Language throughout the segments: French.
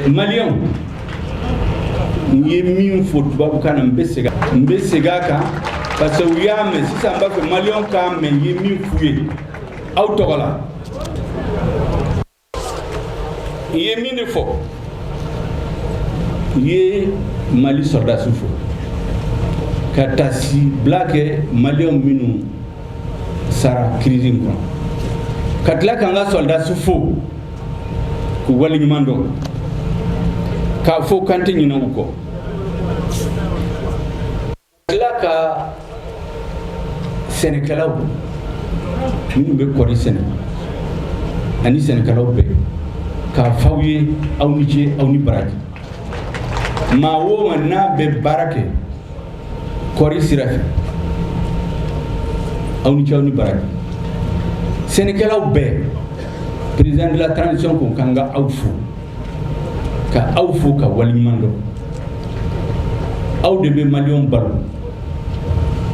Malien Yemi foot Babukana Mbesega parce que oui, mais si ça va que Malien quand même Yemi fouillé autorola Yemi ne faut Yé Mali soldat soufou Katasi black Malien minu Sara crise Katla kanga soldat soufou ku wali mando ka fo kante nyina uko laka Sénégalaw min be kori Sénégal ani Sénégalaw be ka fawye aw ni je aw ni baraji ma wo na be barake kori sirafi aw ni je aw ni baraji Sénégalaw be président de la transition ko kanga awfu ka walimando aw de be Malion balo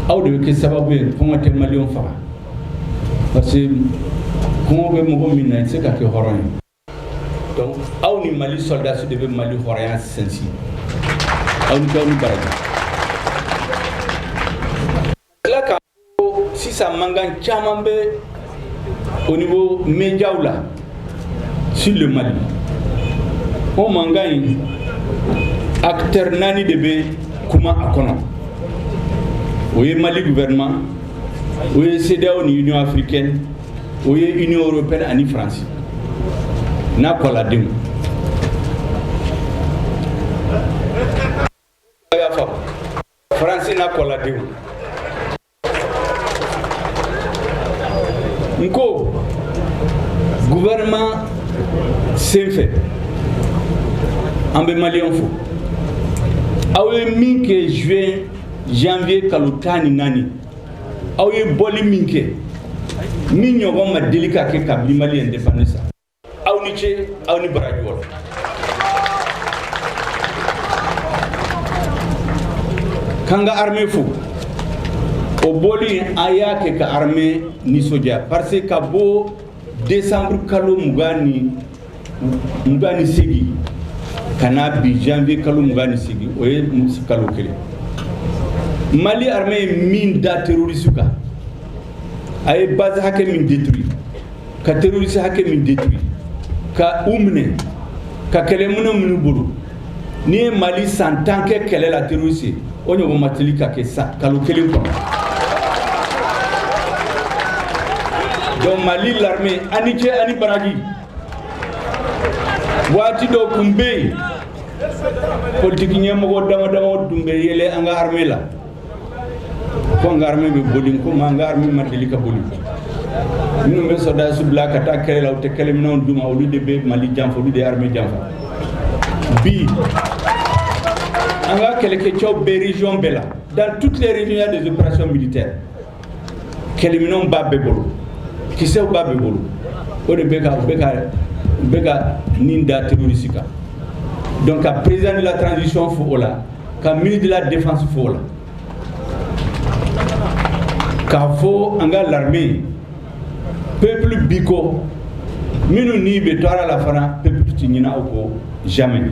aw de ke sababu ko ngate Malion fa parce que ko be mo minna c'est ka ke horon donc aw ni Mali soldat de be Mali horon sensi aw ni ko ni baraji la ka si ça mangan chamambe au niveau médiaoula sur le Mali on mangagne acteur nani debe kuma akono oye Mali gouvernement oye CEDEAO ni Union africaine oye Union européenne ani France na kola dem France na kola dem nko gouvernement c'est fait en Malien fou awe minke juin janvier kalutani nani awe boli minke minyo goma delika ke kabli Mali indépendance aw ni che aw ni baraji wala kanga armée fou o boli aya ke ka armée ni soja parce que bo décembre kalo mugani sigi kana bi janvier kalo mugani sigi oye kalo kele Mali armée min da terroriste ka ay base hake min détruit ka terroriste hake min détruit ka umne ka kele mun bulu ni Mali sans tant que kele la terroriste onyo go matili ka ke sa kalo kele ko donc Mali l'armée anike ani baraji wati do kumbe politique nyemo dama dumbe yele anga armée la ko anga armée be bodin ko manga armée mateli ka boli minu be soda su blaka ta kele law te kele non duma o de be Mali jamfo de armée jamfa bi anga kele ke chob be région bela dans toutes les régions il y a des opérations militaires kele minon babbe bolo qui sait pas bebolo o de beka ninda terroristika donc à président de la transition fola ka ministre de la défense fola ka fo anga l'armée peuple biko minu ni be tora la fana peuple tinyina ko jamais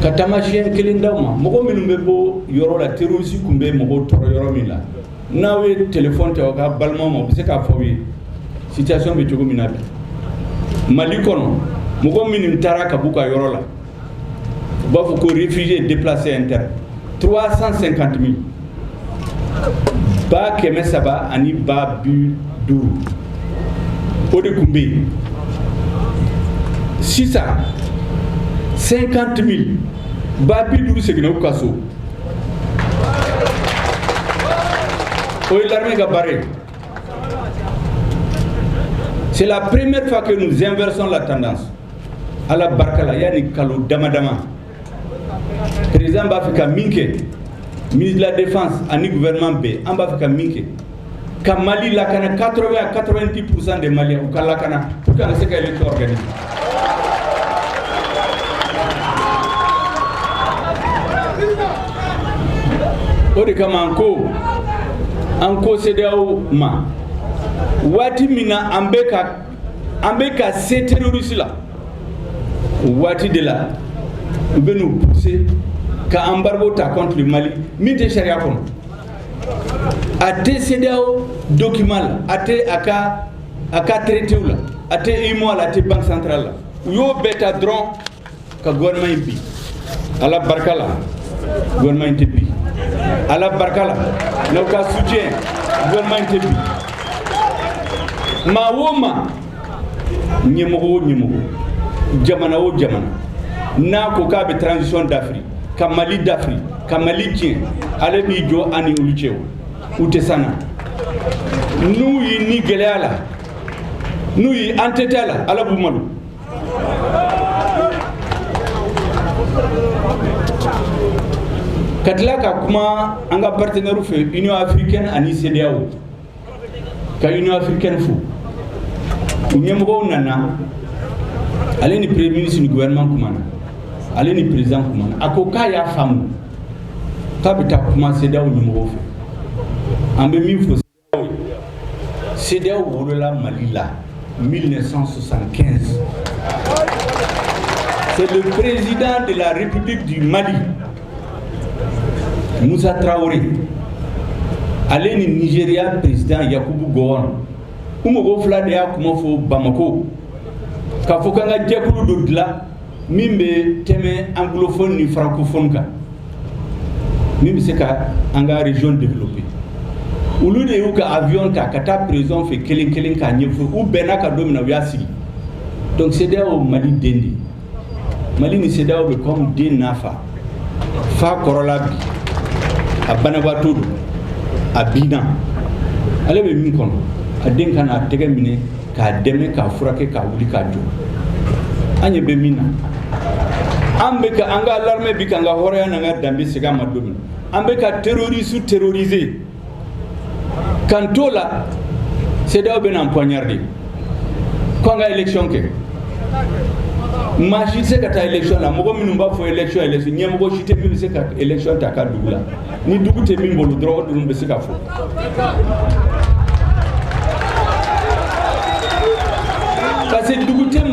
katama chien kelindama moko minu mebo yoro la terroriste kumbe moko toro yoro mila nawe téléphone te ka balma mo bise ka fowi situation be jogo minabi Mali kono mugo minim tara ka buka yorola ba fu ko réfugié déplacé interne 350 000 ba keme saba ani ba bu duru ode kumbe 650 000 ba bi duru segina ko kaso l'armée gabaré. C'est la première fois que nous inversons la tendance. À la Barkala, il y a des kalou damadama. Président Bafika Minke, ministre de la Défense, ani gouvernement B, en Bafika Minke. Ka Mali lakana 80 à 90% des Maliens ou ka lakana pour que ce qu'elle est organisée. Ode kama anko CEDEAO ma wati mina ambeka se terroriste la Ouati de là, nous venons nous pousser qu'à embargo ta contre le Mali, mite charia kon. Ate CEDEAO document, ate aka traité ou là, ate IMO la ate banque centrale là. Yo beta dron ka gouvernement bi. Ala barkala, gouvernement bi. Ala barkala, no ka soutien, gouvernement bi. Ma woma nyemoko jamana o jamana na ko ka be transition d'Afrique ka Mali d'Afrique ka Mali tien ale bi jo ani uluchew ute sana nu yi ni geleala nu yi antetala ala bu malu katla ka kuma anga partenaire fe Union africaine ani CEDEAO ka Union africaine fu nyemoko nana ale ni premier ministre du gouvernement kumana ale ni président kumana akoka ya famu kabita kuma CEDEAO nyemoko fe ambe mi fo CEDEAO wolola Mali la 1975. C'est le président de la République du Mali, Moussa Traoré, ale ni Nigeria président Yakubu Gowon umogo fla de yakuma fo Bamako ka fo kanga jekulu do dla mimbe teme anglophone ni francophone ka mimbe se ka anga région développée ulu de yuka avion ka kata prison fe kelen ka nyefu u benaka domina yasi donc CEDEAO Mali dendi Mali ni CEDEAO be comme de nafa fa korola bi abana todo abina ale be min kono aden kana tege mine ka deme ka furake ka wuli ka jo anye be mina ambe ka anga l'armée bi kanga horeya nanga dambe sega madomi ambe ka terroriser kantola CEDEAO ben empoignardé konga élection ke maji se kata élection la mogo minumba fo élection nyemo chite mi se ka élection ta ka dugula ni dugute min bolu droit dum be se ka fo parce que dugute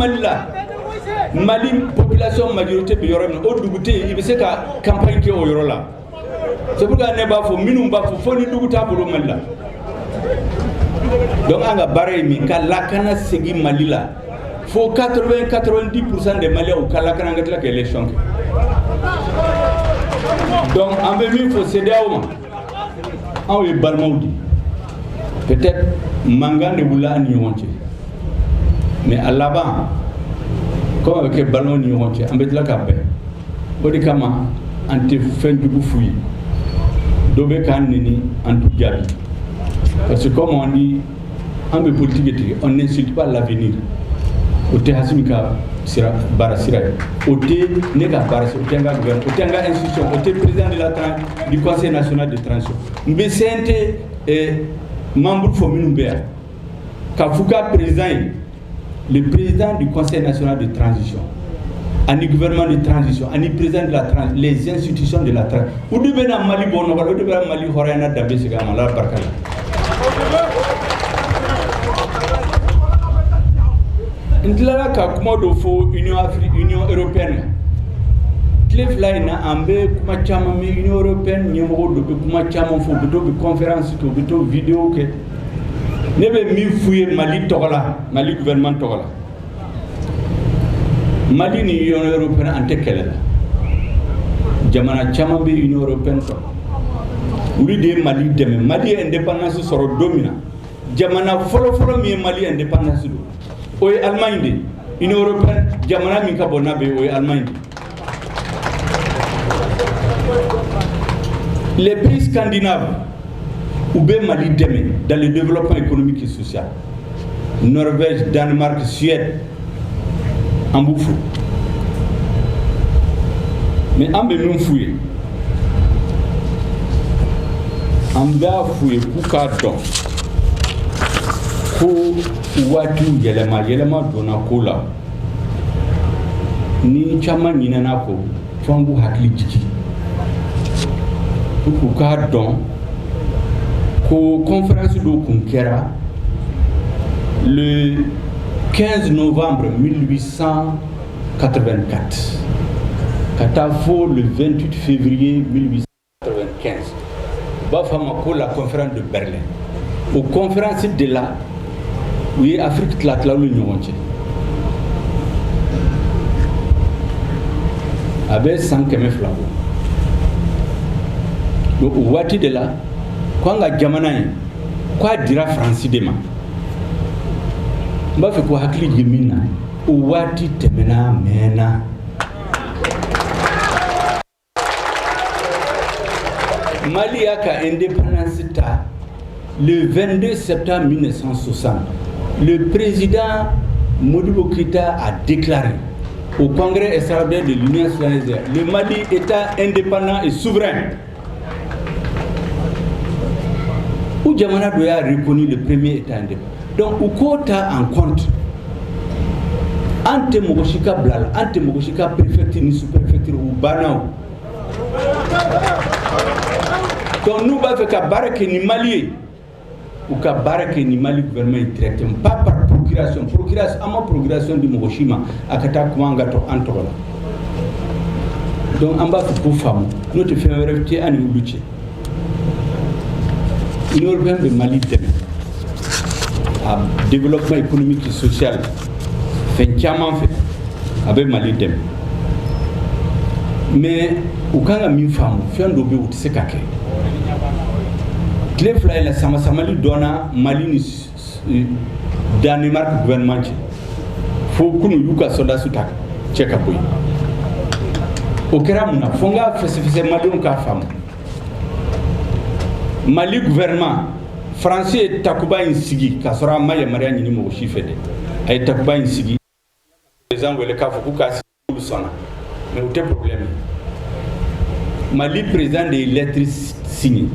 Mali population majorité be yoro o dugute ibe se ka campagne ke o yoro la c'est pourquoi ne ba fo minumba fo ni duguta bolo Mali la donc anga bare mi ka lakana segi Mali la faut 80-90% des Maliens au Kalakana la élection. Donc, en même il faut céder à moi. En oui, Balmaudi. Peut-être Mangan de Boula n'y ont mais à là-bas, comme avec Balmaudi n'y ont en bête la capée. Bodikama, anti fin du boufouille. Dobe Kanini, anti Gabi. Parce que comme on dit, en politique, on n'insulte pas l'avenir. Ote hasimika sira bara sira ote nega bara otenga gouvernement otenga institution ote président du conseil national de transition mbe sente membre fo minumbea ka fuka président le président du conseil national de transition ani gouvernement de transition ani président de la les institutions de la transition udu bena Mali bono wala udu bena Mali horena dambe siga mala barkala ndlara ka kuma do fo Union européenne clef là ina ambe kuma chama mi Union européenne nyemo do kuma chama fo do be conférence to do vidéo ke nebe mi fuye Mali togola Mali gouvernement togola Mali ni Union européenne antekela jamana chama be Union européenne to uri de Mali deme Mali indépendance soro domina jamana folo mi Mali indépendance do oye Allemagne de Union européenne jamana min ka bona be oye Allemagne les pays scandinaves ou bien Mali deme dans le développement économique et social Norvège Danemark Suède en boufou mais ambe non fouye amba fouye kuka don ko watu yelema dona kola ni chama nyina ko fangu hakli jiki ko ka don ko conférence do kunkera le 15 novembre 1800 1884. Katafo le 28 février 1895. Bafamako la conférence de Berlin. Aux conférences de là, oui, Afrique tlatla l'Union entière. Avec 100 km flago. Donc, au wati de là, quand on a Gamanaï, quoi dira Francis Dema? M'a fait quoi hakli jimina, au wati temena mena. Mali a ka indépendance le 22 septembre 1960. Le président Modibo Keïta a déclaré au Congrès extraordinaire de l'Union sénégalaise le Mali État indépendant et souverain. Où Djamana Doué a reconnu le premier État indépendant. Donc, où quota en compte Ante Mogoshika Blal, Ante Mogoshika préfecture ni sous-préfecture ou Banao. Donc, nous avons fait que ni Mali ou que ni Mali gouvernement directement, pas par procuration. Procuration, à ma procuration de Mogoshima, à Katakuangato Antola. Donc, en bas, pour femmes, nous te faisons rêver à nous lutter. L'Union européenne de Mali à développement économique et social fait diamant fait avec Mali dem. Mais au cas où une femme fait un dobé ou tse kake. Clé fly la Samali donna Mali ni Danemark gouvernement. Faut que nous yuka soda sutak check up. Au Keramuna fonga fait Mali on ka femme. Mali gouvernement français Takuba Insigi, Kasora Maya Maria Nimo Chifede, et Takuba Insigi, les gens veulent le sona. Mais où est le problème? Mali président des lettres signées,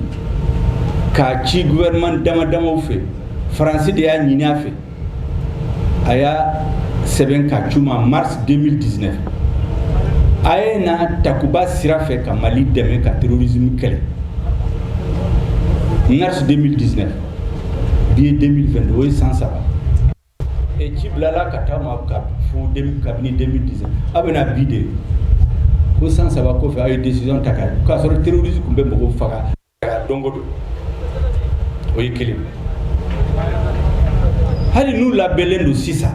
Kachi gouvernement Damadamo fait, français de Nina fait, Aya Seben Kachuma mars 2019. Aya na Takuba Sira fait ka Mali demain ka terrorisme kele. Mars 2019, biais 2022, oui, sans ça. Et Tiblala Katama pour cabinet 2019. Abena bidé. Pour sans savoir quoi faire une décision takal. Quand sur le terrorisme, on peut me faire dongo. Oui, qu'il allez nous la belle aussi ça.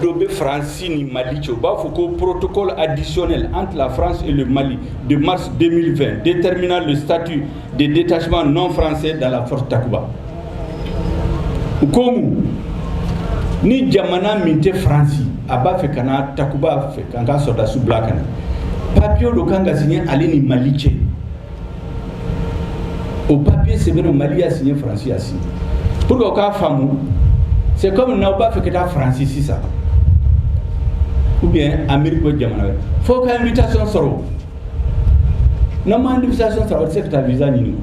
Dobé Francine Mali Tchoba Foucault protocole additionnel entre la France et le Mali de mars 2020 déterminant le statut de détachement non français dans la force Takuba. Comme ni Djamana Minte Franci Aba Fekana Takuba Fekanga Soda sous Blakana papier de Kanga signé Alini Maliche. Au papier c'est bien Mali a signé Franci a signé. Pour le cas fameux, c'est comme Naoba Feketa Franci si ça. Ou bien Amérique ou Djamana. Faut qu'une invitation soit. Non, mais invitation soit, c'est que tu as visa ni.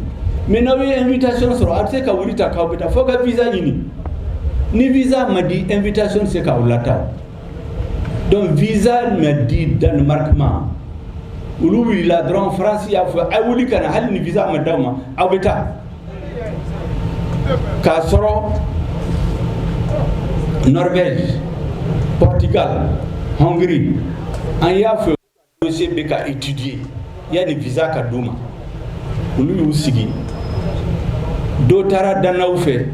Mais non, invitation soit, c'est que tu as visa. Faut que visa ni. Ni visa m'a dit invitation c'est qu'à Oulata. Donc visa m'a dit dans le marquement. Ou il a droit en France, il a fait. Ah oui, quand a ni visa madame, à Beta. Kassoro, Norvège, Portugal. Hongrie, il y a fait un dossier à étudier. Il y a des visas à Douma. Nous aussi. D'autres dans fait.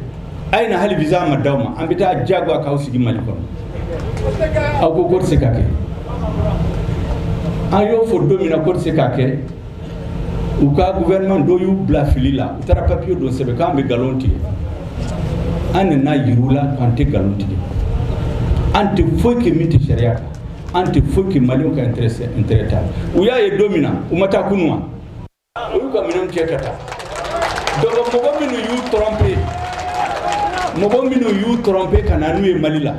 Il y a des visas à Douma. On peut à Diagua Kausigi Malikon. À Gogor Sekake. Il y a fait dominer Gogor Sekake. Ou quand le gouvernement doit blafili là. Il y a un papier dans ce cas, mais galonti. On est na Yirula quand tu es galonti. Ante foi que mite sharia ante foi que malio ka intéressé ou ya e domina ou mata kunwa ou ka minon kekata donc mogo minu yu tromper kananu e malila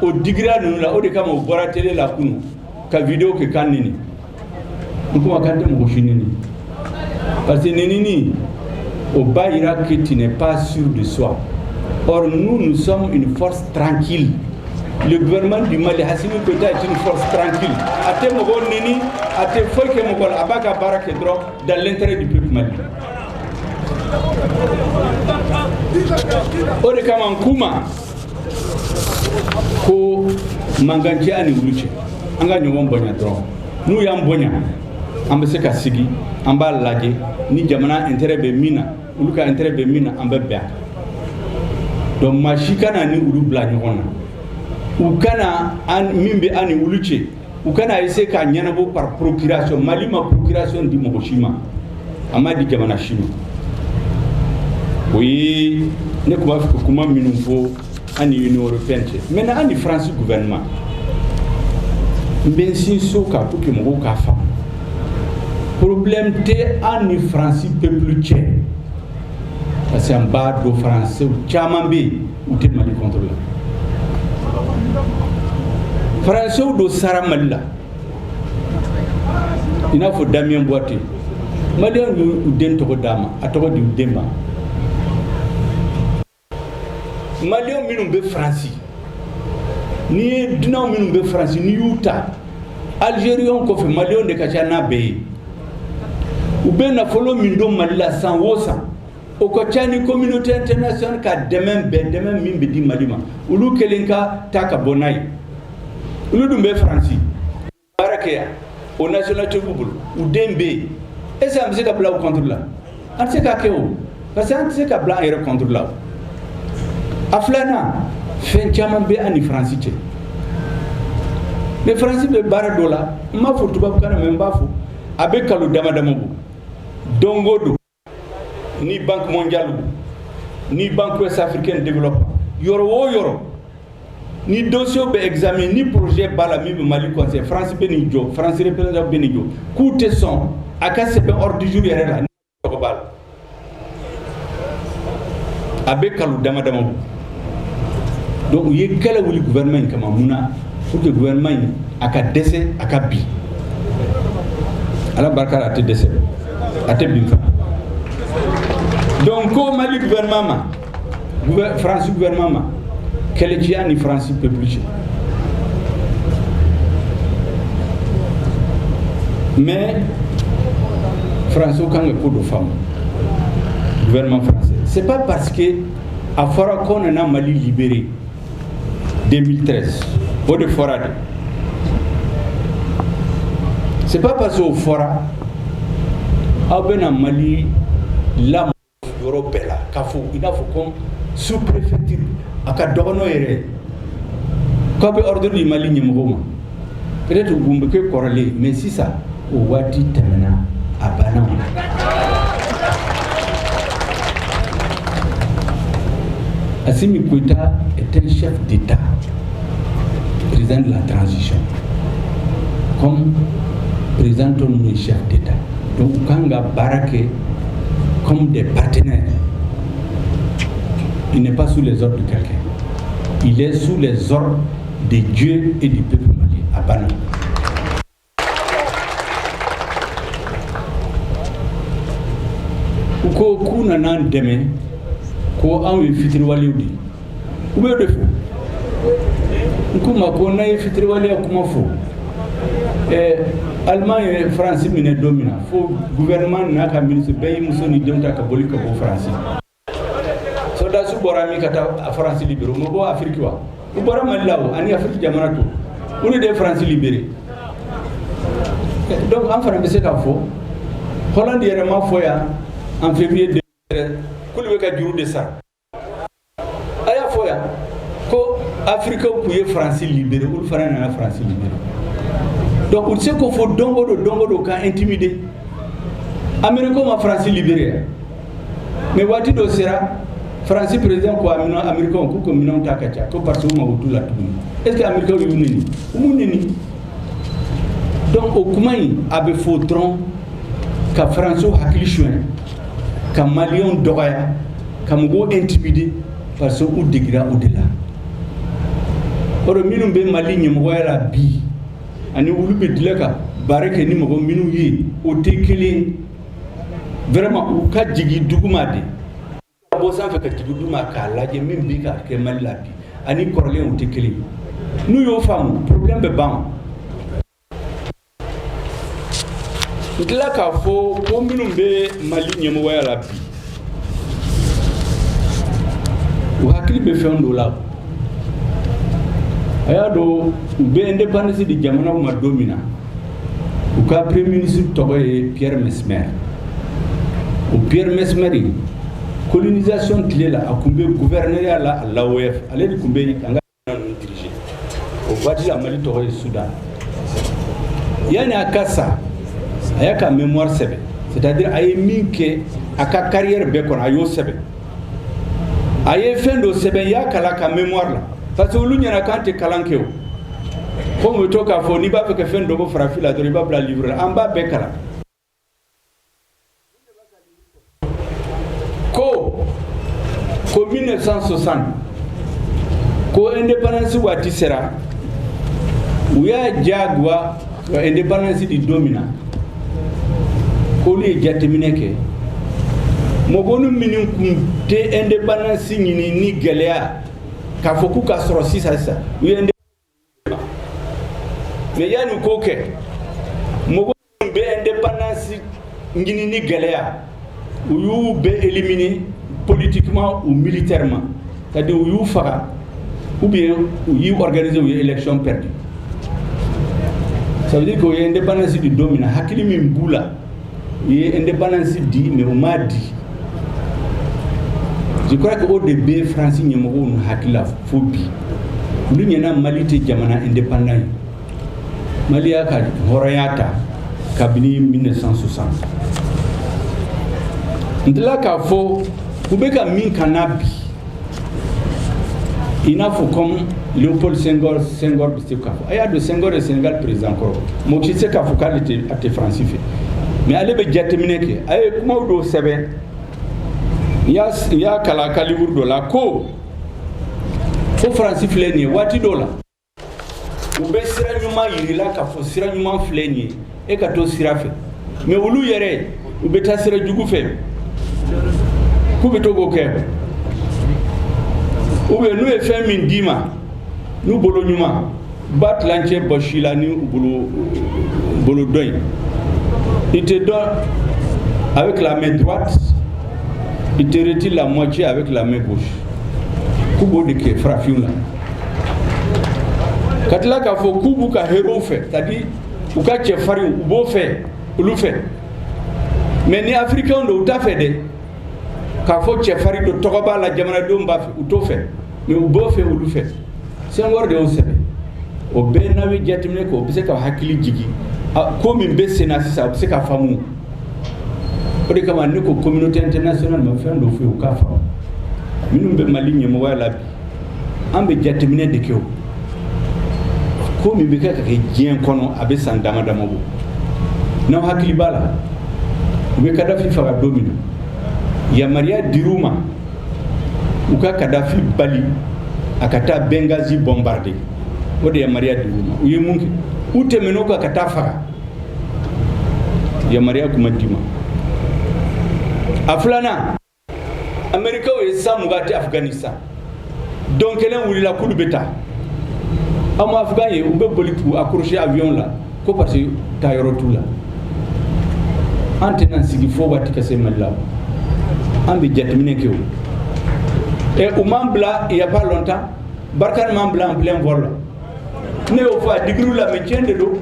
o digra nu la o de kama bora télé la kunu ka vidéo ke kanini ko akante mo shinini parce que nini au Baïra que tu n'es pas sûr de soi. Or nous sommes une force tranquille. Le gouvernement du Mali Hassimi Koïta est une force tranquille. Ate mogo nini, ate foike mogo abaka barake dro dans l'intérêt du peuple malien. Ode kama nkuma ko manganci ani wulu cɛ an ka ɲɔgɔn bonya dɔrɔn n'u y'an bonya an bɛ se ka sigi an b'a lajɛ ni jamana intérêt bɛ min na olu ka intérêt bɛ min na an bɛ bɛn a kan donc maa si kana ni olu bila ɲɔgɔn na u kana min bɛ an ni olu cɛ u kana essayer k'a ɲɛnabɔ par procuration Mali ma procuration di mɔgɔ si ma a ma di jamana si ma o ye ne tun b'a fɛ ka kuma minnu fɔ an ni Union européenne cɛ maintenant an ni France gouvernement n bɛ n sinsin o kan pour que mɔgɔw k'a faamu problème tɛ an ni France peuple cɛ parce que an b'a dɔn français caman bɛ yen u tɛ Mali contrôler français do sara Mali la i n'a fɔ Damien Boite Malien u den tɔgɔ d'a ma a tɔgɔ di u den ma Malien minnu bɛ France ni ye dunan minnu bɛ France ni y'u ta Algérien kɔfɛ Malien de ka ca n'a bɛɛ ye u bɛ nafolo min don Mali la san o san o ka ca ni communauté internationale ka dɛmɛ bɛɛ dɛmɛ min bɛ di Mali ma olu kelen ka taa ka bɔ n'a ye olu dun bɛ France baara kɛ yan o nationalité b'u bolo u den bɛ yen est-ce que an bɛ se ka bila u contre la an tɛ se k'a kɛ o parce que an tɛ se ka bila an yɛrɛ contre la a filanan fɛn caman bɛ an ni France cɛ mais France bɛ baara dɔ la n m'a fɔ tubabukan na mais n b'a fɔ a bɛ kalo dama dama bɔ don o don ni banque mondiale ni banque ouest africaine de développement yɔrɔ o yɔrɔ ni dossier bɛ examen ni projet b'a la min bɛ Mali conseil France bɛ nin jɔ France représentant bɛ nin jɔ k'u tɛ sɔn a ka sɛbɛn ordre du jour yɛrɛ la ni tɔgɔ b'a la a bɛ kalo dama dama bɔ donc u ye kɛlɛ wuli gouvernement in kama mun na pour que gouvernement in a ka dɛsɛ a ka bin ala barika la a tɛ dɛsɛ a tɛ bin fana donc ko Mali gouvernement ma France gouvernement ma kɛlɛ ci an ni France peuple cɛ mais France kan ka ko dɔ faamu gouvernement français c'est pas parce que a fɔra ko nana Mali libéré 2013 o de fɔra de c'est pas parce que o fɔra aw bɛna Mali lamɔ yɔrɔ bɛɛ la k'a fɔ i n'a fɔ ko sous-préfecture a ka dɔgɔ n'o yɛrɛ k'aw bɛ ordre di Mali ɲɛmɔgɔw ma peut-être u bɛ kɛ kɔrɔlen mais sisan o waati tɛmɛna a banna Assimi Goïta est un chef d'État, président de la transition, comme président de nos chef d'État. Donc, Kanga Barake, comme des partenaires, il n'est pas sous les ordres de quelqu'un. Il est sous les ordres de Dieu et du peuple malien, à Bana. Ko kuna nan deme ko an yi fitiri waliw di u bɛ de fo kuma ko na ye fitiri waliya kuma fo Allemagne ye France minɛ don min na fo gouvernement n'a ka ministre bɛɛ y'i muso ni denw ta ka boli ka bɔ France soldats bɔra min ka taa a France libéré u ma bɔ Afrique wa u bɔra Mali la o ani Afrique jamana to olu de ye France libéré donc an fana bɛ se k'a fɔ Hollande yɛrɛ ma fɔ yan en février 2013 k'olu bɛ ka juru de sara a y'a fɔ yan ko Africains tun ye France libéré olu fana nana France libéré donc u tɛ se k'o fɔ don o don ka intimider Américains ma France libéré mais waati dɔ sera France président ko Américains k'u ko minɛnw ta ka ca ko parce que u mago t'u la tuguni est-ce que Américains y'u neni u m'u neni donc o kuma in a bɛ fɔ dɔrɔn ka France hakili sonya ka Maliens dɔgɔya ka mɔgɔw intimider parce que u degera o de la ɔrɔ minnu bɛ Mali ɲɛmɔgɔya la bi ani olu bɛ dilan ka baara kɛ ni mɔgɔ minnu ye o tɛ kelen vraiment u ka jigin duguma de ka bɔ sanfɛ ka jigin duguma k'a lajɛ min bɛ ka kɛ Mali la bi ani kɔrɔlen o tɛ kelen n'u y'o faamu problème bɛ ban n tila k'a fɔ ko minnu bɛ Mali ɲɛmɔgɔya la bi u hakili bɛ fɛn dɔ la aya do be indépendance di jamana ma domina u ka premier ministre togo Pierre Mesmer o Pierre Mesmer colonisation tilela akumbe gouverneuriat la l'AOF ale di kumbe anga diriger o bati la Mali togo Soudan yani akasa aya ka mémoire sebe c'est-à-dire aye minke aka carrière be kon ayo sebe aye fendo sebe ya kala ka mémoire la parce que lu nyana kante kalankeo ko mo to ka fo ni ba fe ke fendo go frafi la to ba bla livre amba be kala ko 1960 ko indépendance wati sera uya jagwa indépendance di domina ko li jatemineke mo gonu minin kunte indépendance ni galea ka foku ka soro sisa uya mais yani ko ke mo gonu be indépendance ni galea ou be éliminé politiquement ou militairement, c'est-à-dire ou fara ou bien ou organiser une élection perdue. Ça veut dire qu'il y a une indépendance du dominant. Hakili Mimboula, il y a une indépendance dit, mais on m'a dit. Je crois qu'au début, Francis Nyamoro nous hakila phobie. Nous n'y a Malite Djamana indépendant. Maliaka Horayata, cabinet 1960. Ndela ka fo ubeka min kanabi inafo comme Léopold Senghor biste ka fo aya de Senghor et Sénégal président encore mo ki se ka fo qualité ate français mais ale be jatemine ke ay kuma do sebe ya kala kalibur do la ko fo français fleni wati do la ube sira nyuma yirila ka fo sira nyuma fleni e ka to sira fe mais ulu yere ube ta sira jugu fe kube togo kebe ube nous e fait min dima nous bolo nyuma bat lanche bashila ni bolo doy il te donne avec la main droite il te retire la moitié avec la main gauche kubo de ke frafiuna katla ka fo kubu ka hero fait c'est-à-dire ou ka chefari ou bo fait ou fait mais ni africain do ta fait de ka fo chefari do togoba la jamana do mba fi uto fe mais u bo fe ulu fe sen worde o sebe o be nawe jatimne ko be se ka hakili jigi ko min be senasi sa be se ka famu o de kama ne ko communauté internationale ma fen do fe u ka fa minum be mali nyemo wala bi ambe jatimne de kew ko min be ka ke jien kono abe san dama dama bo na hakili bala be Kadhafi fa domino ya Maria Diruma uka Kadhafi bali akata Benghazi bombardé ode ya Maria Diruma uye mungi ute menoko akata fara ya Maria kumadima aflana Amerika we samugati Afghanistan donc elen wuli la kulu beta ama afghanie ube boliku accrocher avion là ko parce que tayoro tout là antenan sigi fo wati kase malla ambi jatmine kew et au mambla il y a pas longtemps barkan mambla en plein vol ne o fa digru la me tiende do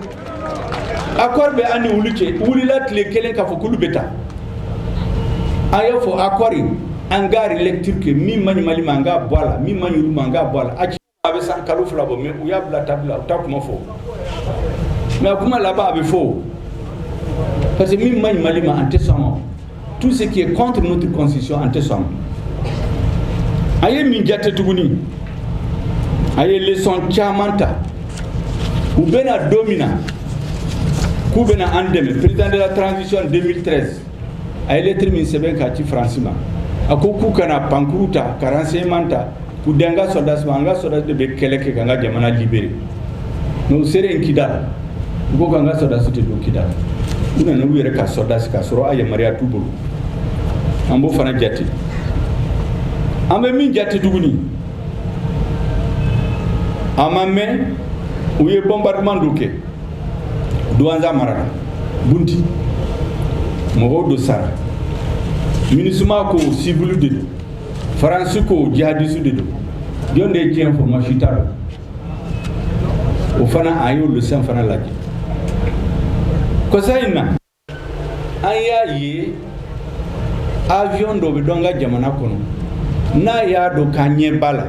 accord be ani wuli la tle kelen ka fo kulu beta ayo fo accord angari lecture que mi mani mali manga bola mi mani lu manga bola aci abe san kalu flabo me u ya bla tabla ta kuma fo mais kuma là-bas abe fo parce que mi mani mali ma antesamo tout ce qui est contre notre constitution antesamo aye min jatte tuguni aye leçon chamanta ou bena domina ku bena andeme président de la transition 2013 aye lettre min seben ka ci francima akoku kana pankruta 45 manta pour denga soldats manga soldats de keleke kanga jamana libéré no sere en kidal go kanga soldats te do kidal una no were ka soldats ka soro aye maria tubulu ambo fana jatti ambe min jatti duguni amame uye bombardement duke douanza marana bunti mo do sara minisuma ko civil de France ko jihadiste de jonde ji information taro o fana ayo le sen fana laji ko sayna aya yi avion do be donga jamana kono na ya do kanye bala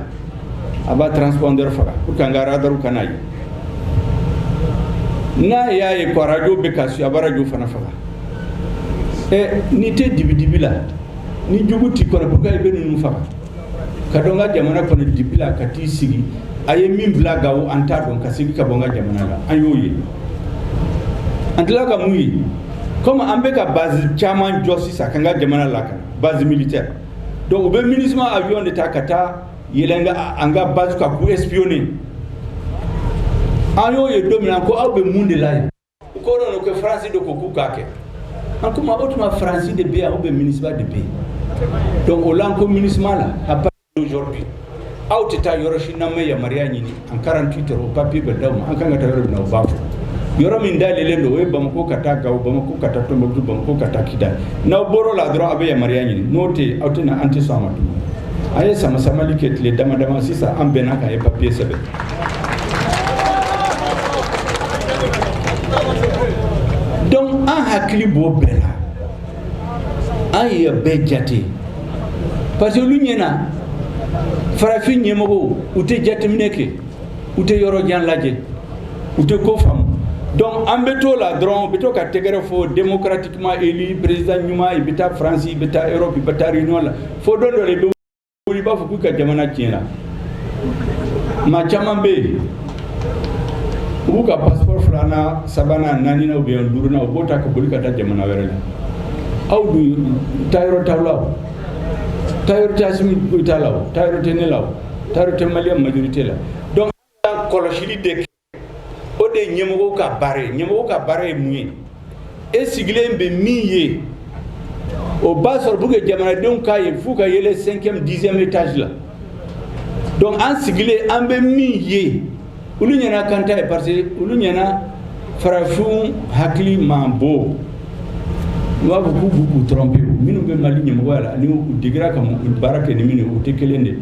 aba transponder faga pour kanga radar kanay na ya e ko radio be kasu aba radio fana faga e ni te dibidibila ni jubuti kono pour kay be nu faga kadonga jamana kono dibila kati sigi aye min blaga o anta don kasigi ka bonga jamana la ayoyi antla ka muyi comme ambe ka base chairman josi sa kanga jamana la kan base militaire donc be ministre avion de takata yelenga anga base ka ku espionner ayoyi domina ko awbe munde la ko no ko france do ko kukake en kuma autrement france de be awbe ministre de be donc au lan ko ministre la aujourd'hui autita yoroshi namme ya mariani ni en 48 heures au papier be daw an kanga tawre na bafu yoro min dalele ndo we bamako kata gaw bamako kata to mbdu bamako kata kida na boro la droit abe ya mariani ni note autina anti samatu aye sama sama liket le dama dama sisa ambena ka e papier sebe donc un hakli bo bela aye be jati parce que lunyena farafi ñemogo ute jatimneke ute yoro jan laje ute ko fam donc ambeto la dron beto ka tegere fo démocratiquement élu président ñuma ibita France ibita Europe ibita réunion la fo do do le do buri ba fu ka jamana tiena ma chamambe u ka passeport flana sabana nani na be nduruna bota ko buri ka ta jamana wéré awdu tayro tawlaw tayro tasmi italaw tayro tenelaw tayro temaliam majorité la donc koloshili de o de ñemogo ka bare muye e sigle be miye o basor buge jamana don kay fuka yele 5e 10e étage la donc en sigle ambe miye ulu ñana kanta e parce que ulu ñana farafun hakli mambo wa bu tromper minu be mali ñem wala ni u digra kam barake ni minu u tekelende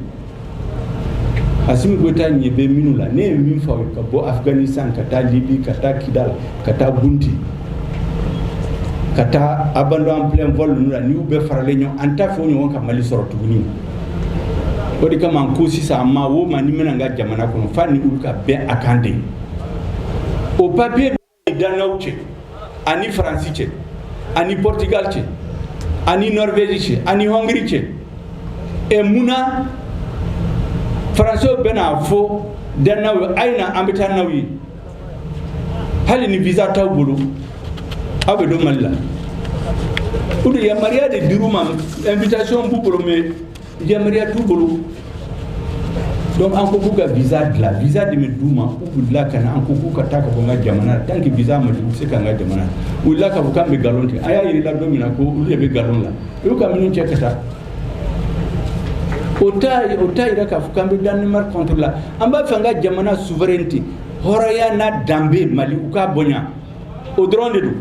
asimi gota ñe be minu la ne min fa ka bo Afghanistan kata Libye kata Kidal kata Bunti kata abando en plein vol nu la ni u be farale ño anta fo ño ka mali soro tuguni o di kama ko sisa ma wo mani mena nga jamana ko fani u ka be akande o papier danawche ani franciche ani Portugal ce ani Norvège ce ani Hongrie ce e muna français bena fo danaw ayna ambita nawi hali ni visa taw bulu abe do malla udu ya maria de diruma invitation bu bulu me ya maria tu bulu donc an ko buga visa de me duma ubu la kana an ko ka taka ko jamana tant que visa ma du se kanga jamana ulla ka buka me galonti aya yiri la domina ko ulle be galon la yo ka minu chekata ota ira ka fuka be Danemark contre la amba fanga jamana souveraineté horaya na dambe mali uka bonya o drone de du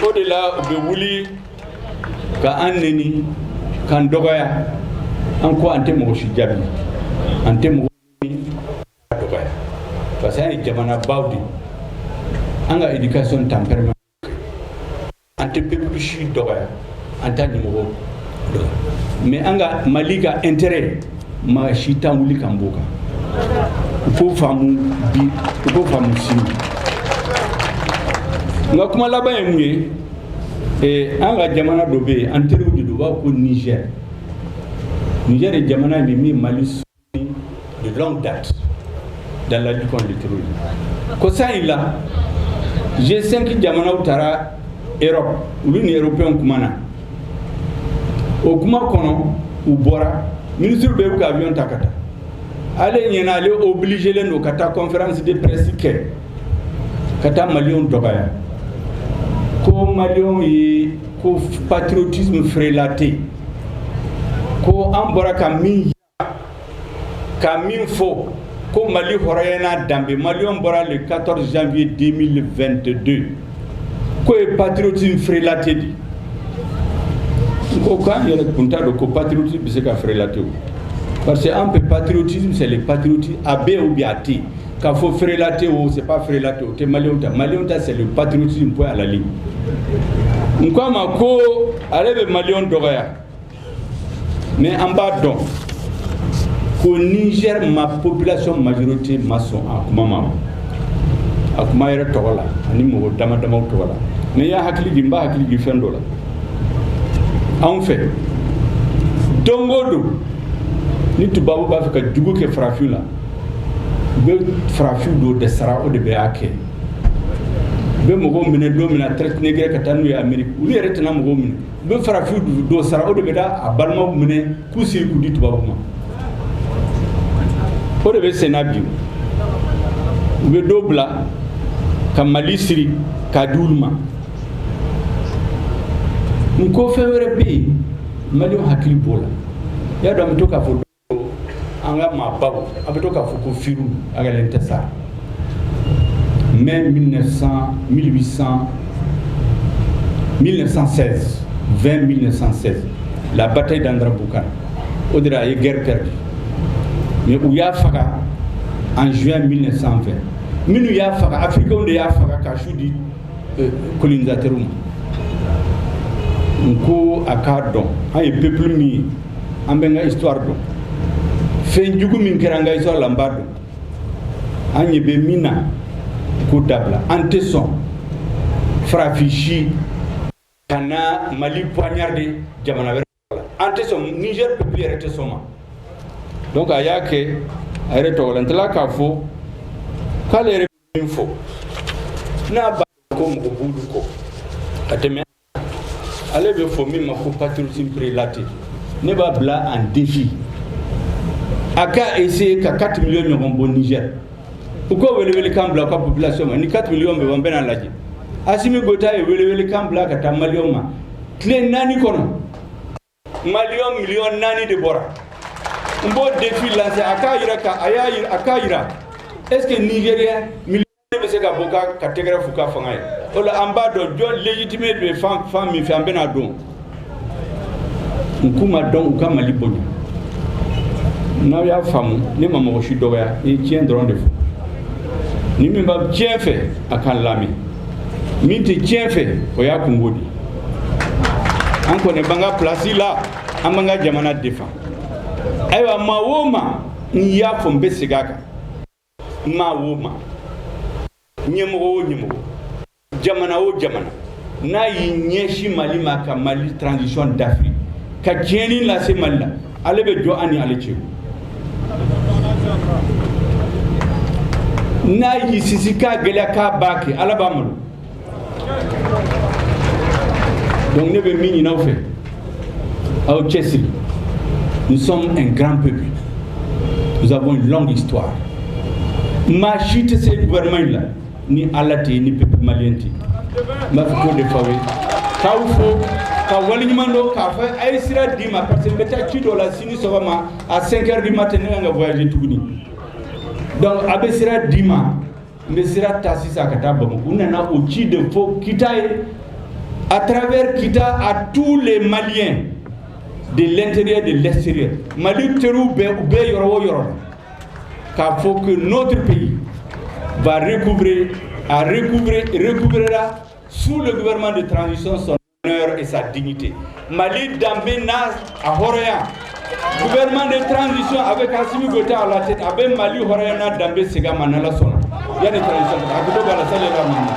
o de la be wuli ka anneni kan dogaya an ko ante mo shi jabi ante mo dogaya parce que jamana bawdi anga education temperament ante peuple shi dogaya anta ni mo mais anga malika intérêt ma shi tamuli kamboka ko famu sini nga kuma laba yemuye anga jamana dobe anteru du ba ko Niger est jamana mi Mali de longue date dans la lutte contre le terrorisme. Ko ça il a G5 jamana utara Europe l'Union européenne kumana o kuma kono u bora ministre be ko avion takata ale nyena ale obligé le no kata conférence de presse ke kata Malion dogaya ko Malion yi ko patriotisme frélaté ko ambora kamin fo ko Mali horayana dambe Malion bora le 14 janvier 2022 ko patriotisme frélaté di ko kan yele punta do ko patriotisme se ka frélaté Parce qu'un peu patriotisme, c'est le patriotisme A, B ou bien T. Quand il faut faire la T, c'est pas faire la T, c'est Malien, c'est le patriotisme point à la ligne. Nkwa mako alebe Malien d'Oréa. Mais en bas donc, au Niger, ma population majorité maçon à Kumama. À Kumayere Togola, Animo Damadama Togola. Mais il y a Hakili Gimba, Hakili Gifendola. En fait, Dongodo, ni tubabu ba fika dugu ke farafin la be farafin do de sara o de be ake be mogo mine do mina traite négre ka tanu ya Amerique ou yere tana mogo mine be farafin do sara o de be da abalma mine ku siri ku di tubabu ma o de be senabi be do bla ka mali siri ka dulma nko fewere be mali hakili bola ya do mtoka fo anga mababu abetoka fuko firu aga l'intessa même 1916 la bataille d'Andraboukan Odra est guerre perdue mais où ya faga en juin 1920 minu ya faga africain de ya faga ka chudi colonisateur nko akadon ay peuple mi ambenga histoire do Fenjugu min keranga iso lambado anye be mina ko dabla anteson frafichi kana mali poignardé jamana ver anteson Niger peut plus arrêter soma donc ayake arrêter olantla kafo kale info na ba ko mo budu ko ateme ale be fo mi ma ko patriotisme prélaté ne ba bla en défi aka essayer ka 4 millions ñogon bon Niger uko wele kambla ka population ni 4 millions be wambe na laji asimi gota e wele kambla ka ta million ma clé nani kono million nani de bora mbo défi lancé aka ira est-ce que Nigeria million be se ka boka ka tegra fuka fangay ola ambado jo légitimé de femme mi fi ambena don nkuma don ka mali bonyo na ya famu ni mama ko shi doya ni tien dron de ni mi ba tien fait akan lami mi ti tien fait o ya kungodi an ko ne banga place là amanga jamana defa aywa mawoma ni ya fombe sigaka mawoma nyemo jamana na yi nyeshi mali maka mali transition d'Afrique ka jeni la se malla alebe jo ani aleche na yi sisika gele ka baki alabamulu donc ne be mini na fait au Chessy nous sommes un grand peuple, nous avons une longue histoire. Ma chute ce gouvernement là ni alati ni peuple malien ma faut de fawe kaufo ka walimando ka fa ay sira dima parce que beta ci do la sini sogama à 5h du matin nga voyager tuguni donc abe sira dima me sira tasisa kata bamu unana au ci de fo kitaye à travers kita à tous les Maliens de l'intérieur et de l'extérieur Mali teru be yoro car faut que notre pays va recouvrer sous le gouvernement de transition son honneur et sa dignité. Mali Dambena à Horéa, gouvernement de transition avec Assimi Gota à la tête, avec Mali Horéa Dambé Sega Manala Sona. Il y a des transitions, à Goudo Balasale Ramana.